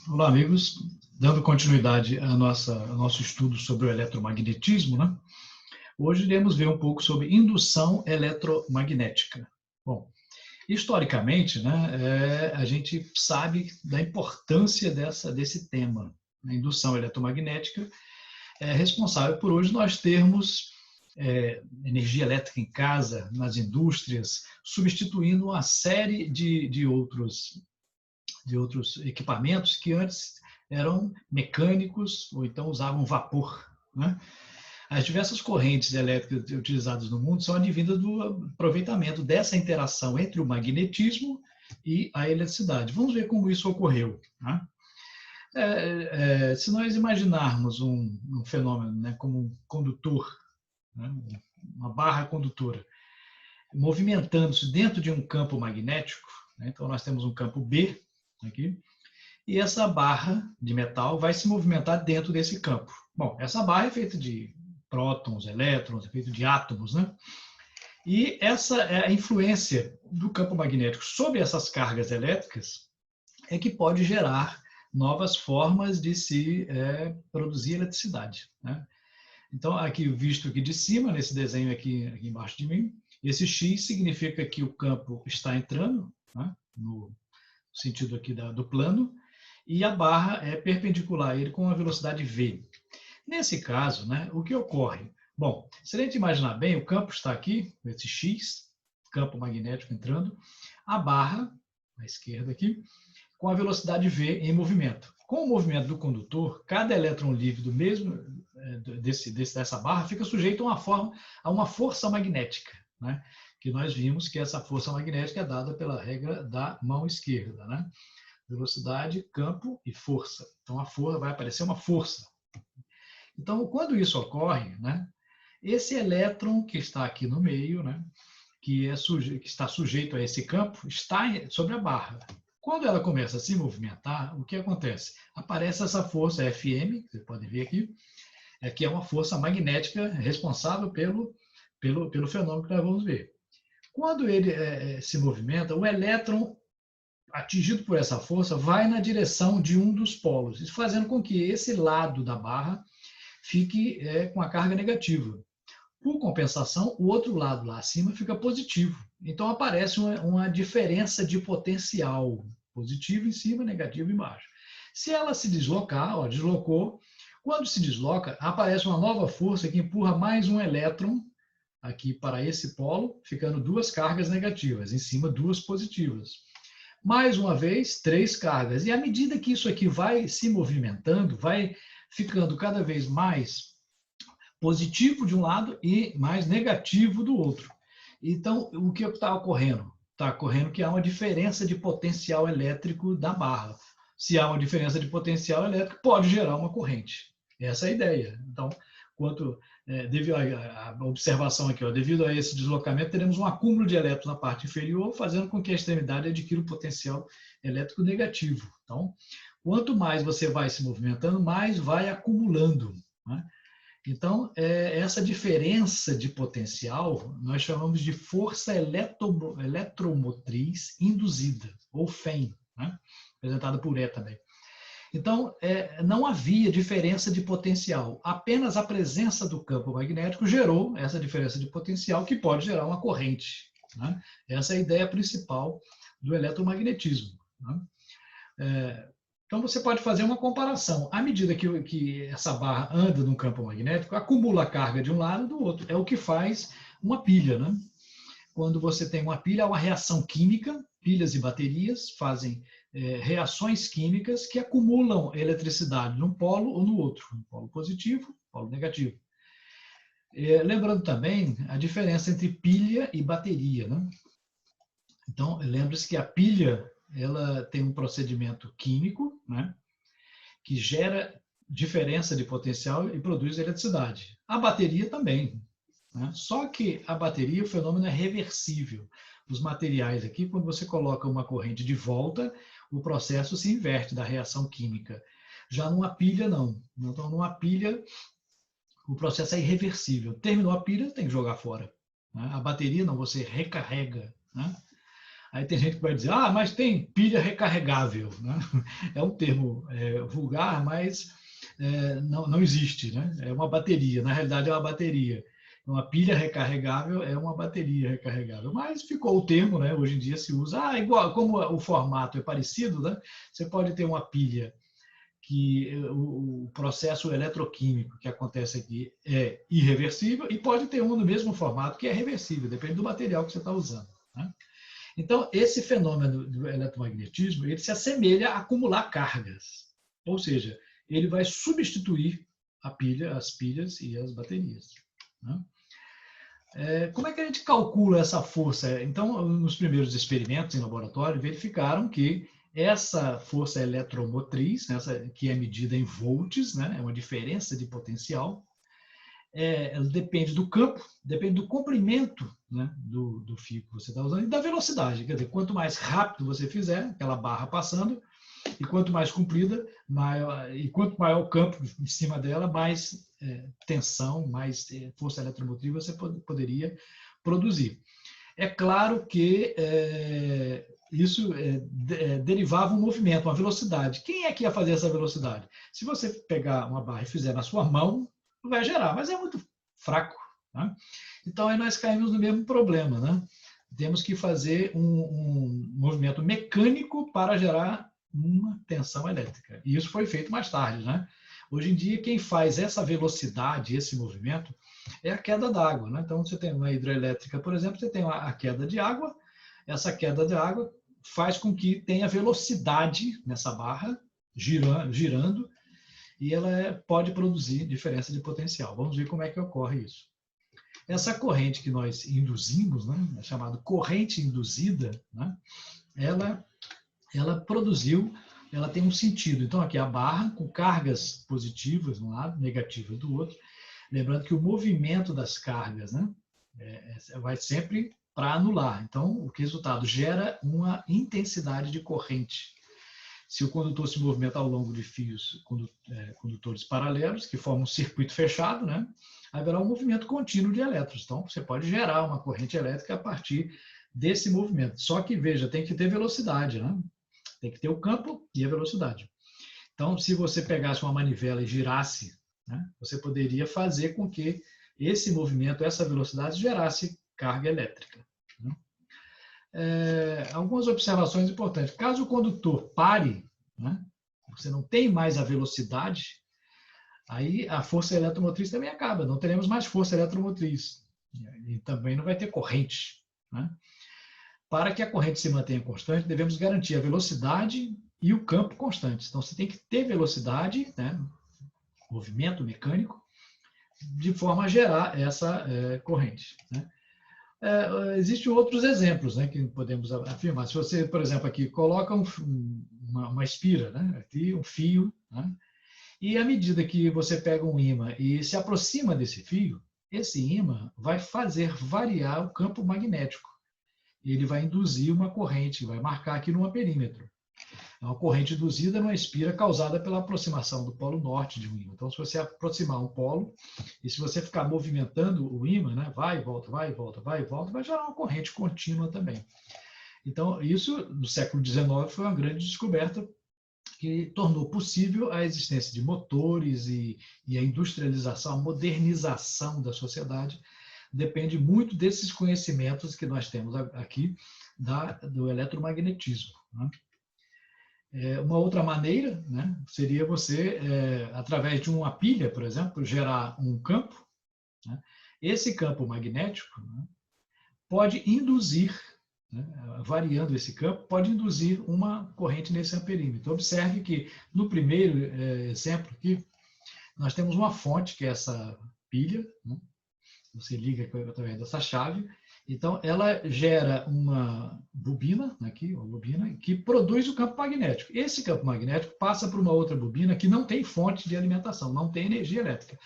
Olá, amigos. Dando continuidade ao nosso estudo sobre o eletromagnetismo, né? Hoje iremos ver um pouco sobre indução eletromagnética. Bom, historicamente, né, a gente sabe da importância desse tema. A indução eletromagnética é responsável por hoje nós termos energia elétrica em casa, nas indústrias, substituindo uma série de outros equipamentos que antes eram mecânicos ou então usavam vapor, né? As diversas correntes elétricas utilizadas no mundo são advindas do aproveitamento dessa interação entre o magnetismo e a eletricidade. Vamos ver como isso ocorreu, né? Se nós imaginarmos um fenômeno, né, como um condutor, né, uma barra condutora, movimentando-se dentro de um campo magnético, né, então nós temos um campo B aqui, e essa barra de metal vai se movimentar dentro desse campo. Bom, essa barra é feita de prótons, elétrons, é feita de átomos, né? E essa é a influência do campo magnético sobre essas cargas elétricas é que pode gerar novas formas de se produzir eletricidade, né? Então, aqui visto aqui de cima, nesse desenho aqui embaixo de mim, esse X significa que o campo está entrando, né, no sentido aqui do plano, e a barra é perpendicular a ele com a velocidade v. Nesse caso, né, o que ocorre? Bom, se a gente imaginar bem, o campo está aqui, esse X, campo magnético entrando, a barra, à esquerda aqui, com a velocidade v em movimento. Com o movimento do condutor, cada elétron livre do mesmo dessa barra fica sujeito a uma força magnética, né? Que nós vimos que essa força magnética é dada pela regra da mão esquerda, né? Velocidade, campo e força. Então, a força vai aparecer uma força. Então, quando isso ocorre, né, esse elétron que está aqui no meio, né, que está sujeito a esse campo, está sobre a barra. Quando ela começa a se movimentar, o que acontece? Aparece essa força Fm, que vocês podem ver aqui, que é uma força magnética responsável pelo fenômeno que nós vamos ver. Quando ele se movimenta, o elétron atingido por essa força vai na direção de um dos polos, isso fazendo com que esse lado da barra fique com a carga negativa. Por compensação, o outro lado lá acima fica positivo. Então aparece uma diferença de potencial, positivo em cima, negativo embaixo. Se ela se deslocar, ó, deslocou, quando se desloca, aparece uma nova força que empurra mais um elétron aqui para esse polo, ficando duas cargas negativas, em cima duas positivas. Mais uma vez, três cargas. E à medida que isso aqui vai se movimentando, vai ficando cada vez mais positivo de um lado e mais negativo do outro. Então, o que está ocorrendo? Está ocorrendo que há uma diferença de potencial elétrico da barra. Se há uma diferença de potencial elétrico, pode gerar uma corrente. Essa é a ideia. Então, devido à observação aqui, devido a esse deslocamento, teremos um acúmulo de elétrons na parte inferior, fazendo com que a extremidade adquira um potencial elétrico negativo. Então, quanto mais você vai se movimentando, mais vai acumulando, né? Então, essa diferença de potencial nós chamamos de força eletromotriz induzida, ou FEM, né? Apresentada por E também. Então, não havia diferença de potencial, apenas a presença do campo magnético gerou essa diferença de potencial que pode gerar uma corrente, né? Essa é a ideia principal do eletromagnetismo, né? Então, você pode fazer uma comparação. À medida que essa barra anda no campo magnético, acumula a carga de um lado e do outro. É o que faz uma pilha, né? Quando você tem uma pilha, há uma reação química, pilhas e baterias fazem reações químicas que acumulam eletricidade num polo ou no outro, um polo positivo, polo negativo. Lembrando também a diferença entre pilha e bateria, né? Então, lembre-se que a pilha ela tem um procedimento químico, né, que gera diferença de potencial e produz eletricidade. A bateria também, né? Só que a bateria, o fenômeno é reversível. Os materiais aqui, quando você coloca uma corrente de volta, o processo se inverte da reação química. Já numa pilha, não. Então, numa pilha, o processo é irreversível. Terminou a pilha, tem que jogar fora, né? A bateria, não, você recarrega, né? Aí tem gente que vai dizer, ah, mas tem pilha recarregável, né? É um termo vulgar, mas não existe, né? É uma bateria, na realidade é uma bateria. Uma pilha recarregável é uma bateria recarregável, mas ficou o termo, né? Hoje em dia se usa, igual, como o formato é parecido, né? Você pode ter uma pilha que o processo eletroquímico que acontece aqui é irreversível e pode ter um no mesmo formato que é reversível, depende do material que você está usando, né? Então, esse fenômeno do eletromagnetismo, ele se assemelha a acumular cargas. Ou seja, ele vai substituir as pilhas e as baterias, né? Como é que a gente calcula essa força? Então, nos primeiros experimentos em laboratório, verificaram que essa força eletromotriz, que é medida em volts, né, é uma diferença de potencial, ela depende do campo, depende do comprimento, né, do fio que você está usando e da velocidade. Quer dizer, quanto mais rápido você fizer, aquela barra passando, e quanto mais comprida, e quanto maior o campo em cima dela, mais tensão, mais força eletromotriz você poderia produzir. É claro que isso derivava um movimento, uma velocidade. Quem é que ia fazer essa velocidade? Se você pegar uma barra e fizer na sua mão, vai gerar, mas é muito fraco, né? Então, aí nós caímos no mesmo problema, né? Temos que fazer um movimento mecânico para gerar uma tensão elétrica. E isso foi feito mais tarde, né? Hoje em dia, quem faz essa velocidade, esse movimento, é a queda d'água, né? Então, você tem uma hidrelétrica, por exemplo, você tem a queda de água, essa queda de água faz com que tenha velocidade nessa barra, girando, e ela pode produzir diferença de potencial. Vamos ver como é que ocorre isso. Essa corrente que nós induzimos, né, é chamada corrente induzida, né, ela produziu, ela tem um sentido. Então, aqui a barra com cargas positivas de um lado, negativas do outro. Lembrando que o movimento das cargas, né, vai sempre para anular. Então, o resultado gera uma intensidade de corrente. Se o condutor se movimenta ao longo de fios condutores paralelos, que formam um circuito fechado, né, haverá um movimento contínuo de elétrons. Então, você pode gerar uma corrente elétrica a partir desse movimento. Só que, veja, tem que ter velocidade, né? Tem que ter o campo e a velocidade. Então, se você pegasse uma manivela e girasse, né, você poderia fazer com que esse movimento, essa velocidade, gerasse carga elétrica, né? Algumas observações importantes. Caso o condutor pare, né, você não tem mais a velocidade, aí a força eletromotriz também acaba, não teremos mais força eletromotriz. E também não vai ter corrente, né? Para que a corrente se mantenha constante, devemos garantir a velocidade e o campo constantes. Então, você tem que ter velocidade, né, movimento mecânico, de forma a gerar essa corrente, né? Existem outros exemplos, né, que podemos afirmar. Se você, por exemplo, aqui coloca uma espira, né, aqui um fio, né, e à medida que você pega um ímã e se aproxima desse fio, esse ímã vai fazer variar o campo magnético. Ele vai induzir uma corrente, vai marcar aqui no perímetro. É uma corrente induzida numa espira causada pela aproximação do polo norte de um ímã. Então, se você aproximar um polo, e se você ficar movimentando o ímã, né, vai e volta, vai e volta, vai e volta, vai gerar uma corrente contínua também. Então, isso, no século XIX, foi uma grande descoberta que tornou possível a existência de motores e a industrialização, a modernização da sociedade. Depende muito desses conhecimentos que nós temos aqui do eletromagnetismo, né? Uma outra maneira, né, seria você, através de uma pilha, por exemplo, gerar um campo, né? Esse campo magnético, né, pode induzir, né, variando esse campo, pode induzir uma corrente nesse amperímetro. Observe que no primeiro exemplo aqui, nós temos uma fonte, que é essa pilha, né? Você liga através dessa chave. Então, ela gera uma bobina, aqui, uma bobina, que produz o campo magnético. Esse campo magnético passa para uma outra bobina que não tem fonte de alimentação, não tem energia elétrica,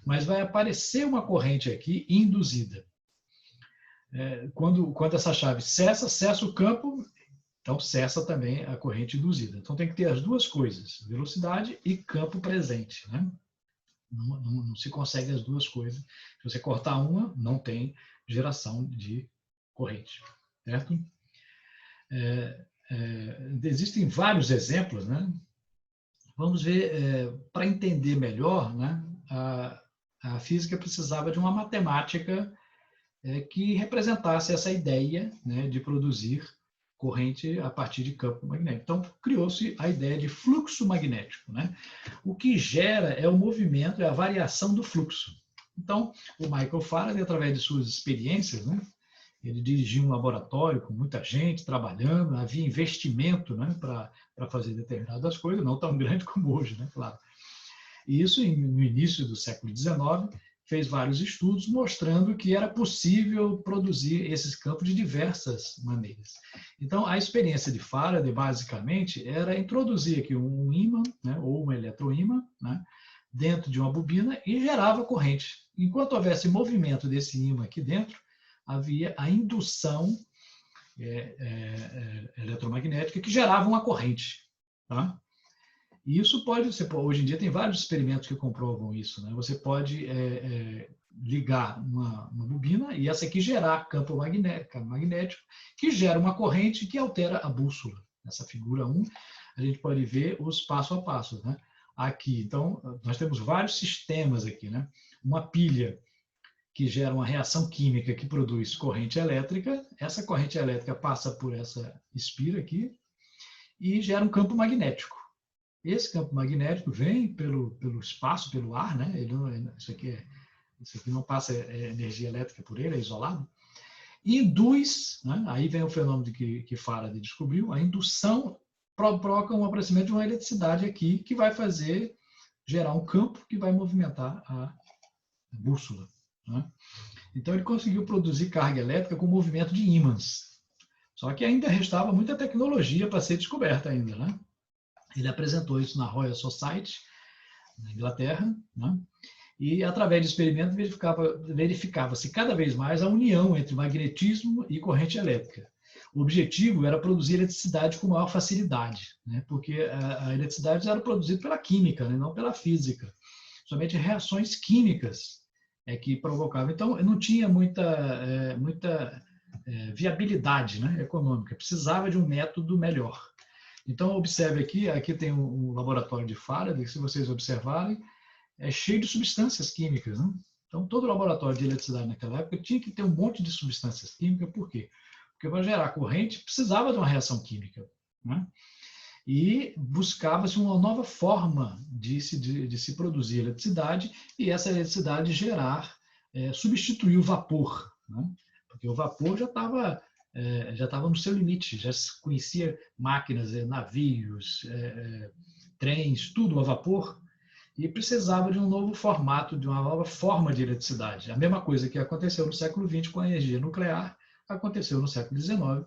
mas vai aparecer uma corrente aqui induzida. Quando essa chave cessa o campo, então cessa também a corrente induzida. Então, tem que ter as duas coisas, velocidade e campo presente, né? Não se consegue as duas coisas. Se você cortar uma, não tem geração de corrente, certo? Existem vários exemplos, né? Vamos ver, para entender melhor, né? A física precisava de uma matemática que representasse essa ideia, né, de produzir corrente a partir de campo magnético. Então, criou-se a ideia de fluxo magnético, né? O que gera é o movimento, é a variação do fluxo. Então, o Michael Faraday, através de suas experiências, né, ele dirigia um laboratório com muita gente trabalhando, havia investimento, né, para fazer determinadas coisas, não tão grande como hoje, né, claro. E isso, no início do século XIX, fez vários estudos mostrando que era possível produzir esses campos de diversas maneiras. Então, a experiência de Faraday, basicamente, era introduzir aqui um ímã, né, ou um eletroímã, né, dentro de uma bobina e gerava corrente. Enquanto houvesse movimento desse ímã aqui dentro, havia a indução eletromagnética que gerava uma corrente. Tá? E isso pode, hoje em dia tem vários experimentos que comprovam isso, né? Você pode ligar uma bobina e essa aqui gerar campo magnético que gera uma corrente que altera a bússola. Nessa figura 1, a gente pode ver os passo a passo, né? Aqui, então, nós temos vários sistemas aqui, né? Uma pilha que gera uma reação química que produz corrente elétrica. Essa corrente elétrica passa por essa espira aqui e gera um campo magnético. Esse campo magnético vem pelo espaço, pelo ar, né? Isso aqui não passa energia elétrica por ele, é isolado. E induz, né? Aí vem o fenômeno que Faraday descobriu, a indução provoca um aparecimento de uma eletricidade aqui que vai gerar um campo que vai movimentar a bússola. Né? Então ele conseguiu produzir carga elétrica com movimento de ímãs. Só que ainda restava muita tecnologia para ser descoberta ainda, né? Ele apresentou isso na Royal Society, na Inglaterra, né? E através de experimentos verificava-se cada vez mais a união entre magnetismo e corrente elétrica. O objetivo era produzir eletricidade com maior facilidade, né? Porque a eletricidade era produzida pela química, né? Não pela física. Somente reações químicas que provocavam. Então, não tinha muita viabilidade, né, econômica. Precisava de um método melhor. Então, observe aqui tem um laboratório de Faraday, que se vocês observarem, é cheio de substâncias químicas. Né? Então, todo laboratório de eletricidade naquela época tinha que ter um monte de substâncias químicas. Por quê? Porque para gerar corrente precisava de uma reação química. Né? E buscava-se uma nova forma de se produzir eletricidade e essa eletricidade substituir o vapor. Né? Porque o vapor já estava no seu limite, já se conhecia máquinas, navios, trens, tudo a vapor, e precisava de um novo formato, de uma nova forma de eletricidade. A mesma coisa que aconteceu no século XX com a energia nuclear, aconteceu no século XIX,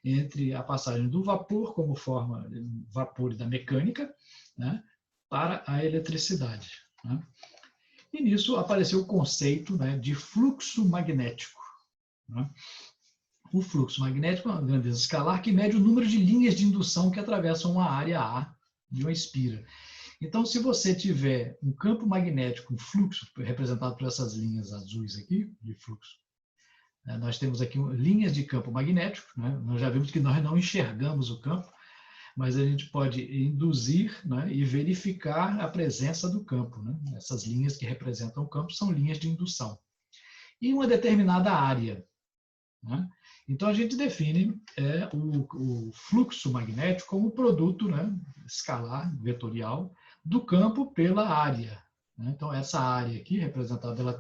entre a passagem do vapor como forma, vapor da mecânica, né, para a eletricidade. Né? E nisso apareceu o conceito, né, de fluxo magnético. Né? O fluxo magnético é uma grandeza escalar que mede o número de linhas de indução que atravessam uma área A de uma espira. Então, se você tiver um campo magnético, um fluxo, representado por essas linhas azuis aqui, de fluxo, nós temos aqui linhas de campo magnético, né? Nós já vimos que nós não enxergamos o campo, mas a gente pode induzir, né, e verificar a presença do campo. Né? Essas linhas que representam o campo são linhas de indução. E uma determinada área. Né? Então, a gente define o fluxo magnético como produto, né, escalar, vetorial, do campo pela área. Né? Então, essa área aqui, representada, ela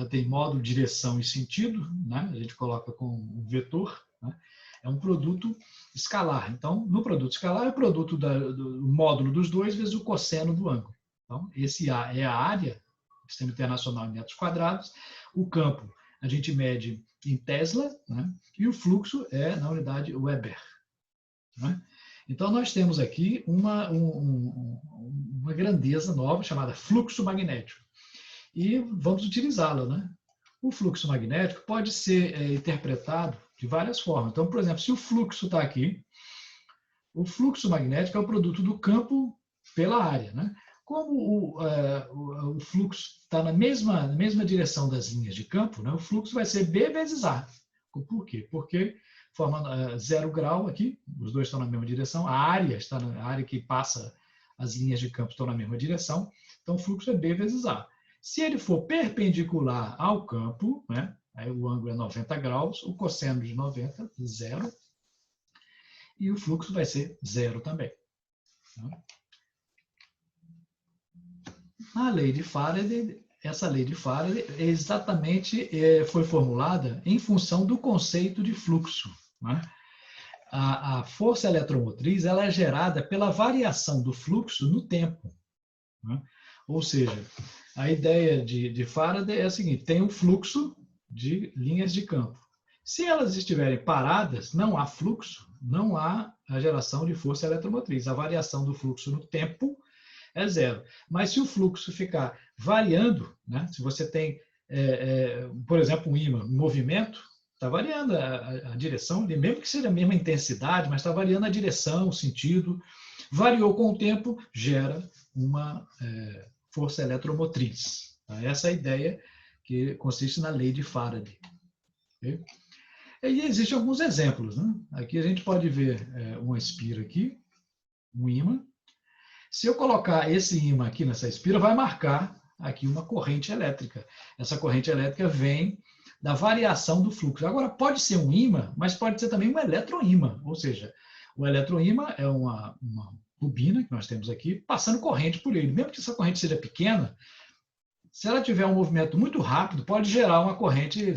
tem módulo, direção e sentido. Né? A gente coloca com um vetor. Né? É um produto escalar. Então, no produto escalar, é o produto do módulo dos dois vezes o cosseno do ângulo. Então, esse A é a área, Sistema Internacional em metros quadrados. O campo a gente mede em Tesla, né? E o fluxo é na unidade Weber. Né? Então, nós temos aqui uma grandeza nova chamada fluxo magnético. E vamos utilizá-la. Né? O fluxo magnético pode ser interpretado de várias formas. Então, por exemplo, se o fluxo está aqui, o fluxo magnético é o produto do campo pela área. Né? Como o fluxo está na mesma direção das linhas de campo, né? O fluxo vai ser B vezes A. Por quê? Porque forma 0 grau aqui, os dois estão na mesma direção, a área que passa as linhas de campo estão na mesma direção, então o fluxo é B vezes A. Se ele for perpendicular ao campo, né, aí o ângulo é 90 graus, o cosseno de 90, 0, e o fluxo vai ser 0 também. A lei de Faraday, essa lei de Faraday exatamente foi formulada em função do conceito de fluxo, né? A força eletromotriz ela é gerada pela variação do fluxo no tempo, né? Ou seja, a ideia de Faraday é a seguinte: tem um fluxo de linhas de campo. Se elas estiverem paradas, não há fluxo, não há a geração de força eletromotriz. A variação do fluxo no tempo é 0. Mas se o fluxo ficar variando, né? Se você tem, por exemplo, um ímã em movimento, está variando a direção, mesmo que seja a mesma intensidade, mas está variando a direção, o sentido. Variou com o tempo, gera uma força eletromotriz. Tá? Essa é a ideia que consiste na lei de Faraday. Okay? E existem alguns exemplos. Né? Aqui a gente pode ver uma espira aqui, um ímã. Se eu colocar esse ímã aqui nessa espira, vai marcar aqui uma corrente elétrica. Essa corrente elétrica vem da variação do fluxo. Agora, pode ser um ímã, mas pode ser também um eletroímã. Ou seja, o eletroímã é uma bobina que nós temos aqui, passando corrente por ele. Mesmo que essa corrente seja pequena, se ela tiver um movimento muito rápido, pode gerar uma corrente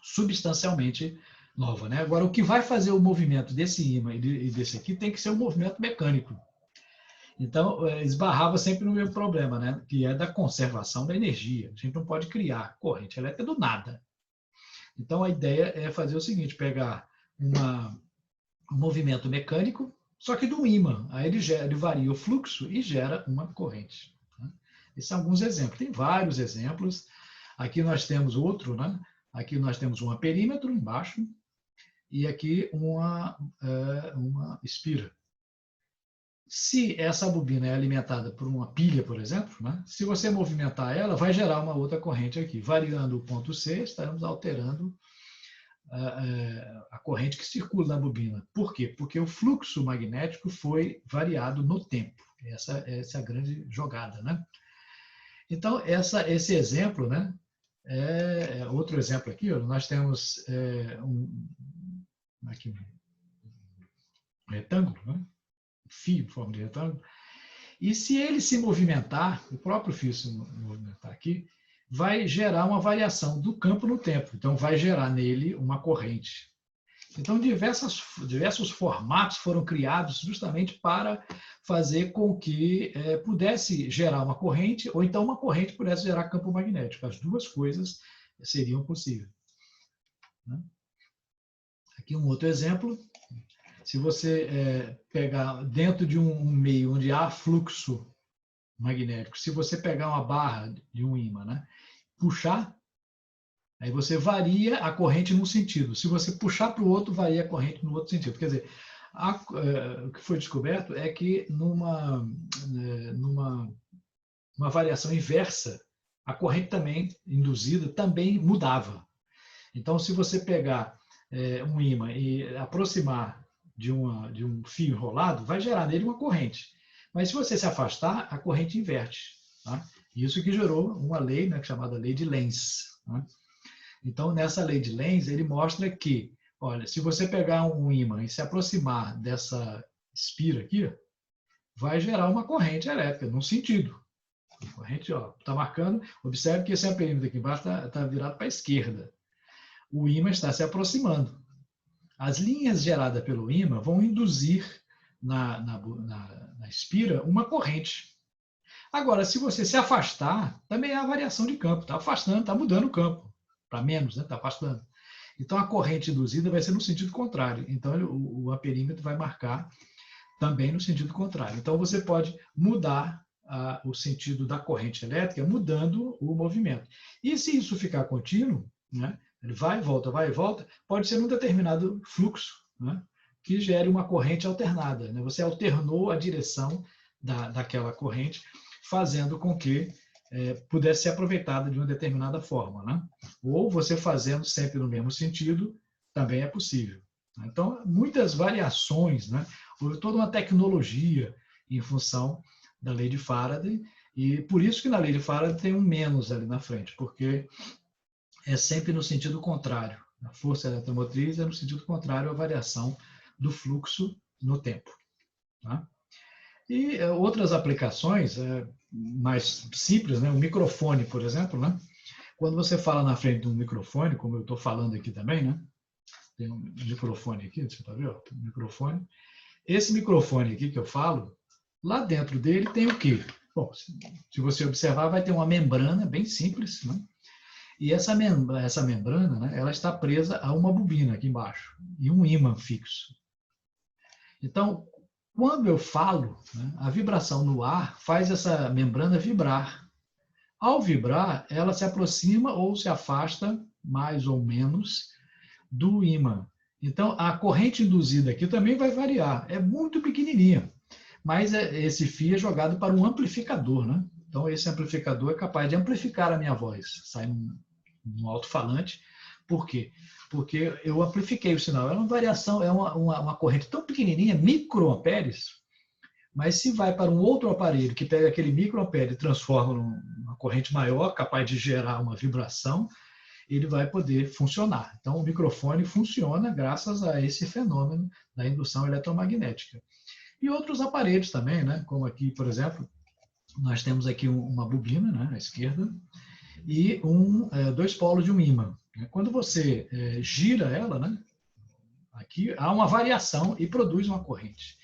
substancialmente nova. Né? Agora, o que vai fazer o movimento desse ímã e desse aqui tem que ser um movimento mecânico. Então, esbarrava sempre no mesmo problema, né? Que é da conservação da energia. A gente não pode criar corrente elétrica do nada. Então, a ideia é fazer o seguinte, pegar um movimento mecânico, só que do ímã. Aí ele varia o fluxo e gera uma corrente. Né? Esses são alguns exemplos. Tem vários exemplos. Aqui nós temos outro, né? Aqui nós temos um amperímetro embaixo e aqui uma espira. Se essa bobina é alimentada por uma pilha, por exemplo, né? Se você movimentar ela, vai gerar uma outra corrente aqui. Variando o ponto C, estaremos alterando a corrente que circula na bobina. Por quê? Porque o fluxo magnético foi variado no tempo. Essa é a grande jogada. Né? Então, esse exemplo, né? Outro exemplo aqui, ó, nós temos um retângulo, né? Fio em forma de retângulo, e se ele se movimentar, o próprio fio se movimentar aqui, vai gerar uma variação do campo no tempo, então vai gerar nele uma corrente. Então, diversos formatos foram criados justamente para fazer com que pudesse gerar uma corrente, ou então uma corrente pudesse gerar campo magnético. As duas coisas seriam possíveis. Aqui um outro exemplo. Se você pegar dentro de um meio onde há fluxo magnético, se você pegar uma barra de um ímã, né, puxar, aí você varia a corrente num sentido. Se você puxar para o outro, varia a corrente no outro sentido. Quer dizer, o que foi descoberto é que numa variação inversa, a corrente também induzida também mudava. Então, se você pegar um ímã e aproximar de um fio enrolado, vai gerar nele uma corrente. Mas se você se afastar, a corrente inverte. Tá? Isso que gerou uma lei, né, chamada lei de Lenz. Tá? Então, nessa lei de Lenz, ele mostra que, olha, se você pegar um ímã e se aproximar dessa espira aqui, vai gerar uma corrente elétrica, num sentido. A corrente está marcando, observe que esse amperímetro aqui embaixo está virado para a esquerda. O ímã está se aproximando. As linhas geradas pelo ímã vão induzir na espira uma corrente. Agora, se você se afastar, também há variação de campo. Está afastando, está mudando o campo. Para menos, né? Está afastando. Então, a corrente induzida vai ser no sentido contrário. Então, o amperímetro vai marcar também no sentido contrário. Então, você pode mudar o sentido da corrente elétrica mudando o movimento. E se isso ficar contínuo, né? Ele vai e volta, pode ser um determinado fluxo, né, que gere uma corrente alternada. Né? Você alternou a direção daquela corrente, fazendo com que pudesse ser aproveitada de uma determinada forma. Né? Ou você fazendo sempre no mesmo sentido, também é possível. Então, muitas variações, né? Houve toda uma tecnologia em função da lei de Faraday, e por isso que na lei de Faraday tem um menos ali na frente, porque é sempre no sentido contrário. A força eletromotriz é no sentido contrário à variação do fluxo no tempo. Tá? E outras aplicações mais simples, né? O microfone, por exemplo, né? Quando você fala na frente de um microfone, como eu estou falando aqui também, né? Tem um microfone aqui, você está vendo? Um microfone. Esse microfone aqui que eu falo, lá dentro dele tem o quê? Bom, se você observar, vai ter uma membrana bem simples, né? E essa membrana, né, ela está presa a uma bobina aqui embaixo e um ímã fixo. Então, quando eu falo, né, a vibração no ar faz essa membrana vibrar. Ao vibrar, ela se aproxima ou se afasta, mais ou menos, do ímã. Então, a corrente induzida aqui também vai variar. É muito pequenininha, mas esse fio é jogado para um amplificador, né? Então, esse amplificador é capaz de amplificar a minha voz. Sai um alto-falante. Por quê? Porque eu amplifiquei o sinal. É uma variação, é uma corrente tão pequenininha, microamperes, mas se vai para um outro aparelho que pega aquele microampere e transforma numa corrente maior, capaz de gerar uma vibração, ele vai poder funcionar. Então, o microfone funciona graças a esse fenômeno da indução eletromagnética. E outros aparelhos também, né? Como aqui, por exemplo, nós temos aqui uma bobina, né, à esquerda, e dois polos de um ímã. Quando você gira ela, né, aqui há uma variação e produz uma corrente.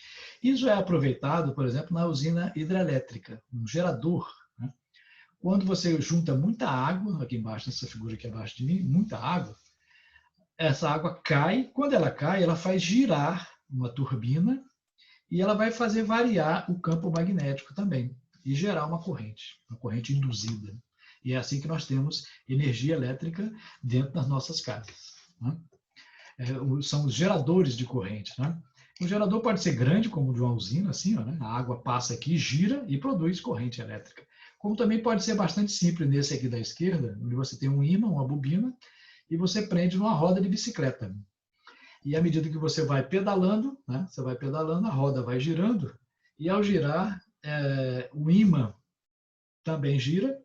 Isso é aproveitado, por exemplo, na usina hidrelétrica, um gerador. Né? Quando você junta muita água, aqui embaixo, nessa figura aqui abaixo de mim, muita água, essa água cai, quando ela cai, ela faz girar uma turbina e ela vai fazer variar o campo magnético também e gerar uma corrente induzida. E é assim que nós temos energia elétrica dentro das nossas casas. Né? São os geradores de corrente. Né? O gerador pode ser grande, como o de uma usina, assim, ó, né? A água passa aqui, gira e produz corrente elétrica. Como também pode ser bastante simples nesse aqui da esquerda, onde você tem um ímã, uma bobina, e você prende numa roda de bicicleta. E à medida que você vai pedalando, né? Você vai pedalando, a roda vai girando, e ao girar, o ímã também gira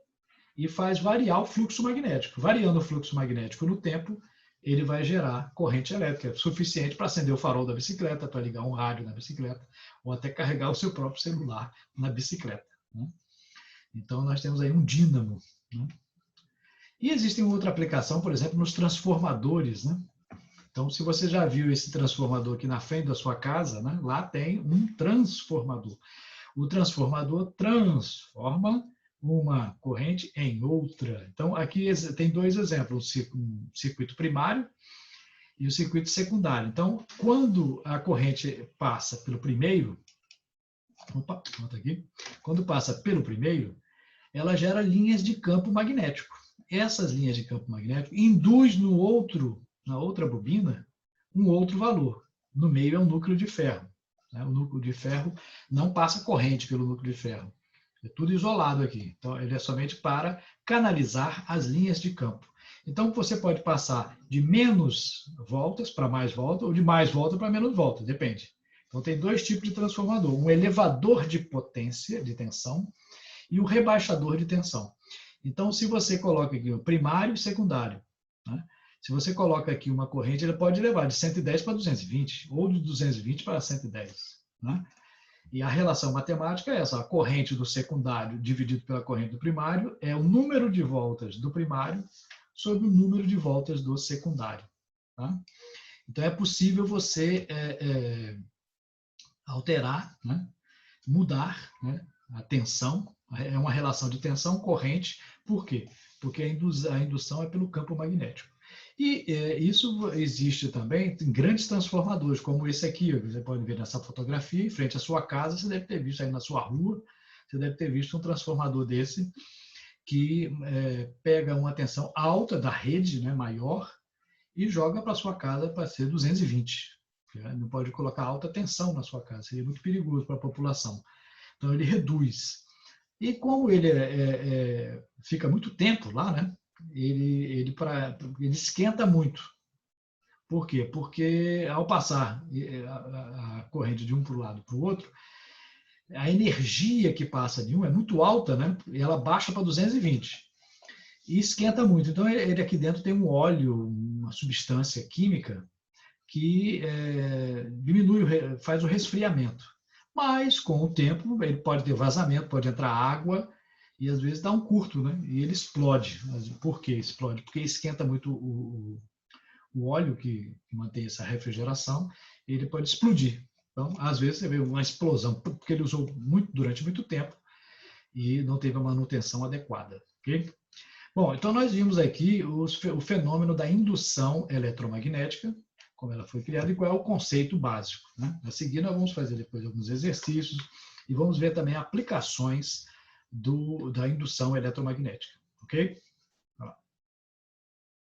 e faz variar o fluxo magnético. Variando o fluxo magnético no tempo, ele vai gerar corrente elétrica suficiente para acender o farol da bicicleta, para ligar um rádio na bicicleta, ou até carregar o seu próprio celular na bicicleta. Né? Então, nós temos aí um dínamo. Né? E existe outra aplicação, por exemplo, nos transformadores. Né? Então, se você já viu esse transformador aqui na frente da sua casa, né? Lá tem um transformador. O transformador transforma uma corrente em outra. Então, aqui tem dois exemplos, um circuito primário e o circuito secundário. Então, quando a corrente passa pelo primeiro, quando passa pelo primeiro, ela gera linhas de campo magnético. Essas linhas de campo magnético induz na outra bobina, um outro valor. No meio é um núcleo de ferro. O núcleo de ferro não passa corrente pelo núcleo de ferro. É tudo isolado aqui. Então, ele é somente para canalizar as linhas de campo. Então, você pode passar de menos voltas para mais volta, ou de mais volta para menos volta, depende. Então, tem dois tipos de transformador. Um elevador de potência, de tensão, e um rebaixador de tensão. Então, se você coloca aqui o primário e secundário, né? Se você coloca aqui uma corrente, ele pode levar de 110 para 220, ou de 220 para 110. Né? E a relação matemática é essa, a corrente do secundário dividido pela corrente do primário é o número de voltas do primário sobre o número de voltas do secundário. Tá? Então, é possível você alterar, né? Mudar, né? A tensão, é uma relação de tensão corrente. Por quê? Porque a indução é pelo campo magnético. E isso existe também em grandes transformadores, como esse aqui, ó, que você pode ver nessa fotografia, em frente à sua casa, você deve ter visto aí na sua rua, você deve ter visto um transformador desse, que pega uma tensão alta da rede, né, maior, e joga para a sua casa para ser 220. Não pode colocar alta tensão na sua casa, seria muito perigoso para a população. Então, ele reduz. E como ele fica muito tempo lá, né, ele esquenta muito. Por quê? Porque ao passar a corrente de um para o lado para o outro, a energia que passa de um é muito alta, né? E ela baixa para 220 e esquenta muito. Então, ele aqui dentro tem um óleo, uma substância química que diminui, faz o resfriamento. Mas, com o tempo, ele pode ter vazamento, pode entrar água e, às vezes, dá um curto, né? E ele explode. Por que explode? Porque esquenta muito o óleo que mantém essa refrigeração, ele pode explodir. Então, às vezes, você vê uma explosão, porque ele usou durante muito tempo e não teve a manutenção adequada. Okay? Bom, então nós vimos aqui o fenômeno da indução eletromagnética, como ela foi criada e qual é o conceito básico. Né? A seguir, nós vamos fazer depois alguns exercícios e vamos ver também aplicações da indução eletromagnética. Ok?